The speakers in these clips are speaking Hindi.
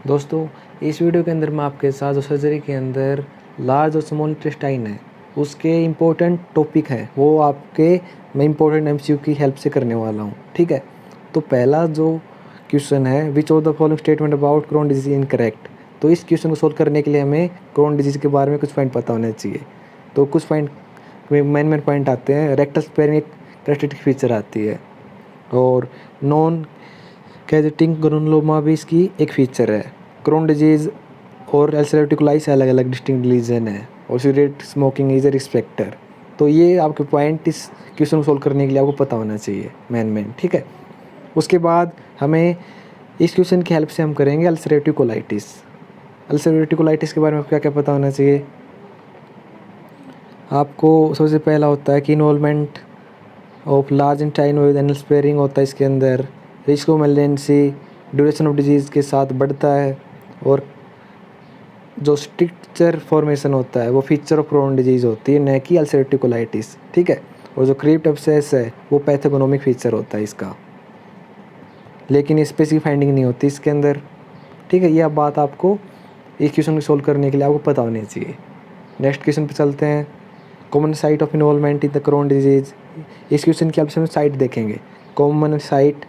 दोस्तों, इस वीडियो के अंदर मैं आपके साथ जो सर्जरी के अंदर लार्ज और स्मॉल इंटेस्टाइन है उसके इम्पोर्टेंट टॉपिक है वो आपके मैं इम्पोर्टेंट एमसीक्यू की हेल्प से करने वाला हूँ। ठीक है, तो पहला जो क्वेश्चन है, which of the following statement about Crohn disease incorrect. तो इस क्वेश्चन को सोल्व करने के लिए हमें क्रोन डिजीज़ के बारे में कुछ पॉइंट पता होने चाहिए। तो कुछ पॉइंट मेन पॉइंट आते हैं। रेक्टल स्पेयरिंग एक कैरेक्टरिस्टिक फीचर आती है और नॉन कैजेटिंग ग्रानुलोमा भी इसकी एक फीचर है। क्रोन डिजीज़ और अल्सरेटिव कोलाइटिस अलग अलग डिस्टिंक्ट रीजन है और cigarette smoking is a risk factor. तो ये आपके पॉइंट इस क्वेश्चन को सोल्व करने के लिए आपको पता होना चाहिए मेन। ठीक है, उसके बाद हमें इस क्वेश्चन की हेल्प से हम करेंगे अल्सरेटिव कोलाइटिस। अल्सरेटिव कोलाइटिस के बारे में क्या क्या पता होना चाहिए आपको। सबसे पहला होता है कि involvement of large intestine with anal sparing होता है इसके अंदर। Risk of malignancy duration of disease के साथ बढ़ता है और जो स्ट्रक्चर फॉर्मेशन होता है वो फीचर ऑफ क्रोन डिजीज़ होती है, न कि अल्सरेटिव कोलाइटिस। ठीक है, और जो क्रीप्ट एब्सेस है वो पैथोगोनोमिक फीचर होता है इसका, लेकिन स्पेसिफिक फाइंडिंग नहीं होती इसके अंदर। ठीक है, यह बात आपको इस क्वेश्चन को सोल्व करने के लिए आपको पता होनी चाहिए। नेक्स्ट क्वेश्चन पे चलते हैं। Common site of involvement in the Crohn disease. इस क्वेश्चन की हेल्प से हम साइट देखेंगे। Common site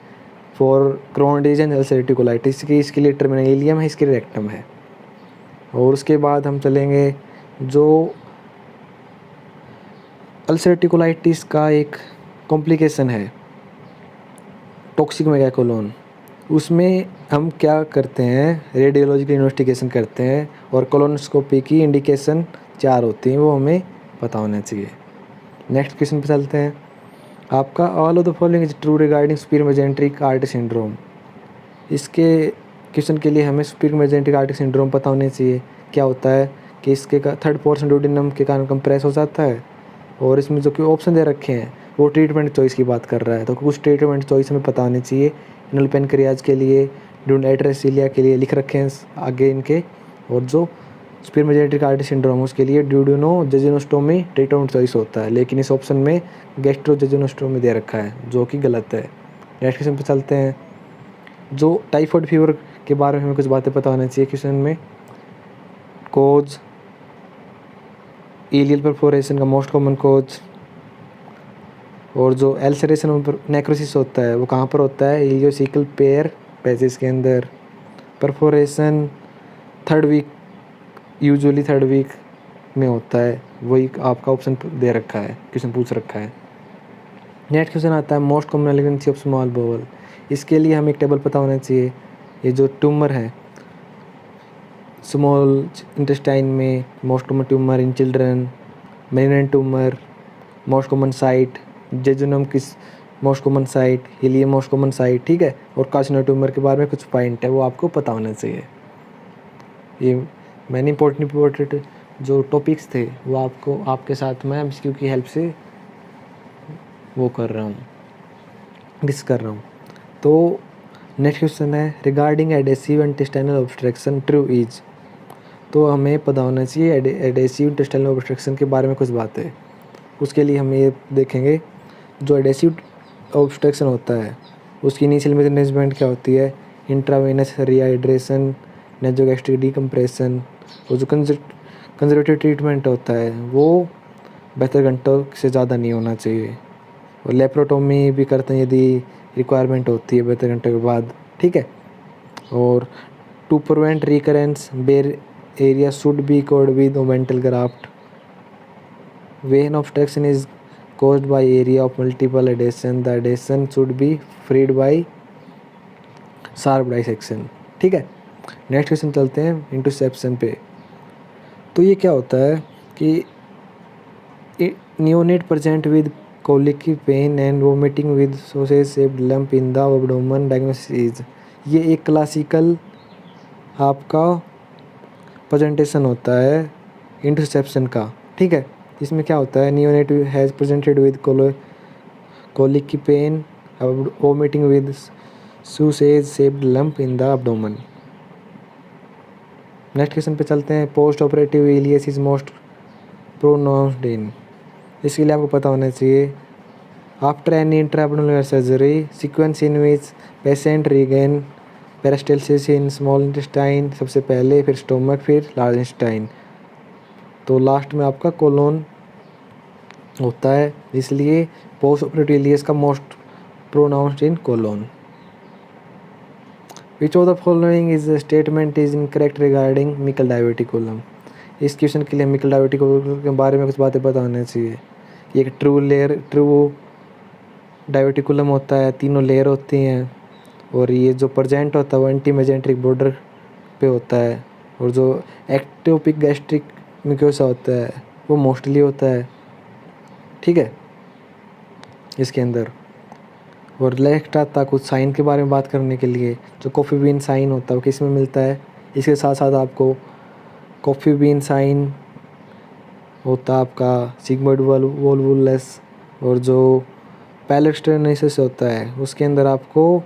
for Crohn disease and ulcerative colitis की इसके लिए टर्मिनलियम है, इसके लिए रेक्टम है। और उसके बाद हम चलेंगे जो अल्सरेटिव कोलाइटिस का एक कॉम्प्लिकेशन है टॉक्सिक मेगाकोलोन। उसमें हम क्या करते हैं, रेडियोलॉजिकल इन्वेस्टिगेशन करते हैं और कोलोनोस्कोपी की इंडिकेशन 4 होती हैं, वो हमें पता होना चाहिए। नेक्स्ट क्वेश्चन पे चलते हैं। आपका all of the following is true regarding superior mesenteric artery syndrome. इसके क्वेश्चन के लिए हमें सुपीरियर मेजेंट्रिक आर्टरी सिंड्रोम पता होने चाहिए। क्या होता है कि इसके थर्ड पोर्शन डुओडेनम के कारण कंप्रेस हो जाता है और इसमें जो कि ऑप्शन दे रखे हैं वो ट्रीटमेंट चॉइस की बात कर रहा है। तो कुछ ट्रीटमेंट चॉइस हमें पता होनी चाहिए। इनल पेनक्रियाज के लिए, ड्यूडेनम के लिए लिख रखे हैं आगे इनके, और जो सुपीरियर मेजेंट्रिक आर्टरी सिंड्रोम उसके लिए ड्यूडेनोजेजुनोस्टोमी ट्रीटमेंट चॉइस होता है, लेकिन इस ऑप्शन में गैस्ट्रोजेजुनोस्टोमी दे रखा है जो कि गलत है। नेक्स्ट क्वेश्चन पे चलते हैं। जो टाइफाइड फीवर के बारे में हमें कुछ बातें पता होनी चाहिए क्वेश्चन में। कोज, इलियल परफोरेशन का मोस्ट कॉमन कोज, और जो एल्सरेशन नेक्रोसिस होता है वो कहाँ पर होता है, इलियोसिकल पेयर पैसेज के अंदर। Perforation third week, usually third week में होता है, वही आपका ऑप्शन दे रखा है, क्वेश्चन पूछ रखा है। नेक्स्ट क्वेश्चन आता है most common malignancy of small bowel. इसके लिए हमें एक टेबल पता होना चाहिए। ये जो ट्यूमर है स्मॉल इंटेस्टाइन में, most common tumour in children, malignant tumour, most common site jejunum किस most common site, ileum most common site. ठीक है, और कार्सिनो ट्यूमर के बारे में कुछ पॉइंट है वो आपको पता होना चाहिए। ये मैंने इम्पोर्टेंट जो टॉपिक्स थे वो आपको आपके साथ मैं एमसीक्यू की हेल्प से वो कर रहा हूँ, डिस्कस कर रहा हूँ। तो नेक्स्ट क्वेश्चन है regarding adhesive intestinal obstruction true is. तो हमें पता होना चाहिए एडेसिव इंटेस्टाइनल ऑब्स्ट्रक्शन के बारे में कुछ बातें। उसके लिए हम ये देखेंगे जो एडेसिव ऑब्स्ट्रक्शन होता है उसकी इनिशियल मैनेजमेंट क्या होती है, इंट्रावेनस रीहाइड्रेशन, नेजोगैस्ट्रिक डीकम्प्रेशन। और जो कंजर्वेटिव ट्रीटमेंट होता है वो 72 घंटों से ज़्यादा नहीं होना चाहिए, और लेप्रोटोमी भी करते हैं यदि रिक्वायरमेंट होती है 72 घंटे के बाद। ठीक है, और to prevent recurrence bare area should be covered with omental graft. Vein obstruction is caused by area of multiple adhesion. The adhesion should be freed by sharp dissection. ठीक है, नेक्स्ट क्वेश्चन चलते हैं इंटरसेप्शन पे। तो ये क्या होता है कि neonate present with colic pen and vomiting with sausage shaped lump in the abdomen. Diagnosis, ये एक क्लासिकल आपका प्रेजेंटेशन होता है इंटरसेप्शन का। ठीक है, इसमें क्या होता है, neonate has presented with colic की pain, vomiting with sausage shaped lump in the abdomen. Next question पे चलते हैं। Post operative ileus is most pronounced in. इसके लिए आपको पता होना चाहिए after any intra abdominal surgery sequence in which patient regain peristalsis in small intestine सबसे पहले, फिर स्टोमक, फिर लार्ज इंटेस्टाइन, तो लास्ट में आपका कोलोन होता है, इसलिए पोस्ट ऑपरेटिव इलियस का most pronounced in colon. Which of the following is statement is incorrect regarding Meckel diverticulum. इस क्वेश्चन के लिए मिकल डायवर्टिकुलम के बारे में कुछ बातें पता होनी चाहिए। ये एक ट्रू डायवर्टिकुलम होता है, तीनों लेयर होती हैं, और ये जो प्रेजेंट होता है वो एंटी मेजेंट्रिक बॉर्डर पे होता है, और जो एक्टोपिक गैस्ट्रिक म्यूकोसा होता है वो मोस्टली होता है, ठीक है, इसके अंदर। और नेक्स्ट आता कुछ साइन के बारे में बात करने के लिए। जो कॉफ़ी बीन साइन होता है वो किस में मिलता है, इसके साथ साथ आपको कॉफ़ी बीन साइन होता है आपका सिग्मोइड वोल्वुलस, और जो पैलेस्ट्रेनेसिस होता है उसके अंदर आपको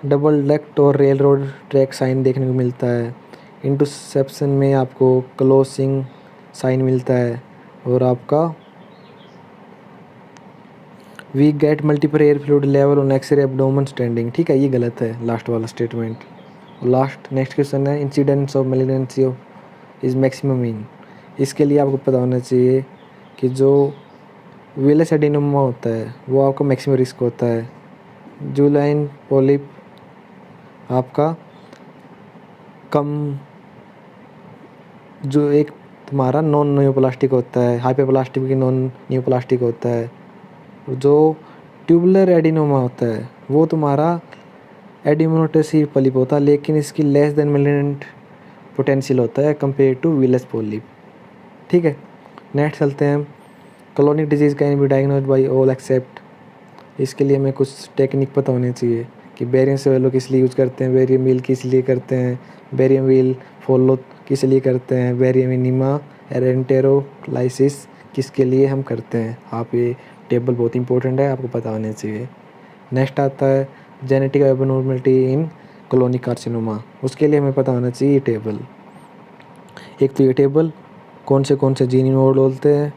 डबल डक्ट और रेल रोड ट्रैक साइन देखने को मिलता है। इंटरसेप्शन में आपको क्लोसिंग साइन मिलता है, और आपका we get multiple air fluid level on X-ray abdomen standing, ठीक है, ये गलत है लास्ट वाला स्टेटमेंट। लास्ट नेक्स्ट क्वेश्चन है incidence of malignancy of is maximum in. इसके लिए आपको पता होना चाहिए कि जो विलस एडिनोमा होता है वो आपका मैक्सिमम रिस्क होता है। जुलाइन पॉलिप आपका कम, जो एक तुम्हारा नॉन न्यूप्लास्टिक होता है, हाइपरप्लास्टिक की नॉन न्यूप्लास्टिक होता है। जो ट्यूबुलर एडिनोमा होता है वो तुम्हारा एडिनोमेटोसी पॉलिप होता है, लेकिन इसकी लेस देन मिलियनेंट पोटेंशियल होता है कंपेयर टू विलस पॉलिप, ठीक है। नेक्स्ट चलते हैं, colonic disease can be diagnose by all except. इसके लिए हमें कुछ टेक्निक पता होनी चाहिए कि बेरियम सेवेलो किस लिए यूज़ करते हैं, बेरियम व्हील किस लिए करते हैं, बेरियम व्हील फॉलो किस लिए करते हैं, बेरियम इनिमा एरेंटेरोलाइसिस किसके लिए हम करते हैं। आप ये टेबल बहुत इंपॉर्टेंट है, आपको पता होना चाहिए। नेक्स्ट आता है जेनेटिक एबनॉर्मलिटी इन कॉलोनिक कार्सिनोमा, उसके लिए हमें पता होना चाहिए ये टेबल। एक तो ये टेबल कौन से जीन इन्वॉल्व होते हैं,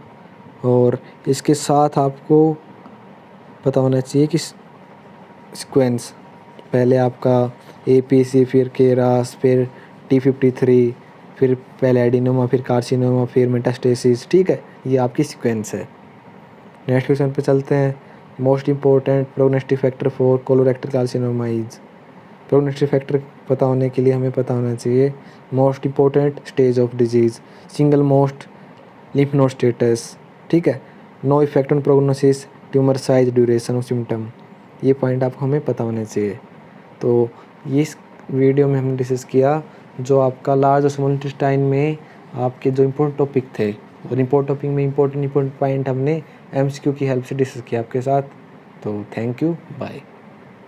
और इसके साथ आपको पता होना चाहिए कि सीक्वेंस, पहले आपका APC, फिर केरास, फिर T53, फिर पहले एडिनोमा, फिर कार्सिनोमा, फिर मेटास्टेसिस, ठीक है, ये आपकी सीक्वेंस है। नेक्स्ट क्वेश्चन पे चलते हैं, most important prognostic factor for colorectal carcinoma is. Prognostic factor पता होने के लिए हमें पता होना चाहिए most important stage of disease, single most lymph node status, ठीक है, no effect on prognosis, tumour size, duration of symptom, ये पॉइंट आपको हमें पता होने चाहिए। तो इस वीडियो में हमने डिस्कस किया जो आपका लार्ज और स्मॉल इंटेस्टाइन में आपके जो इम्पोर्टेंट टॉपिक थे, और इम्पोर्टेंट टॉपिक में इम्पोर्टेंट पॉइंट हमने MCQ की हेल्प से डिस्कस किया आपके साथ। तो थैंक यू, बाय।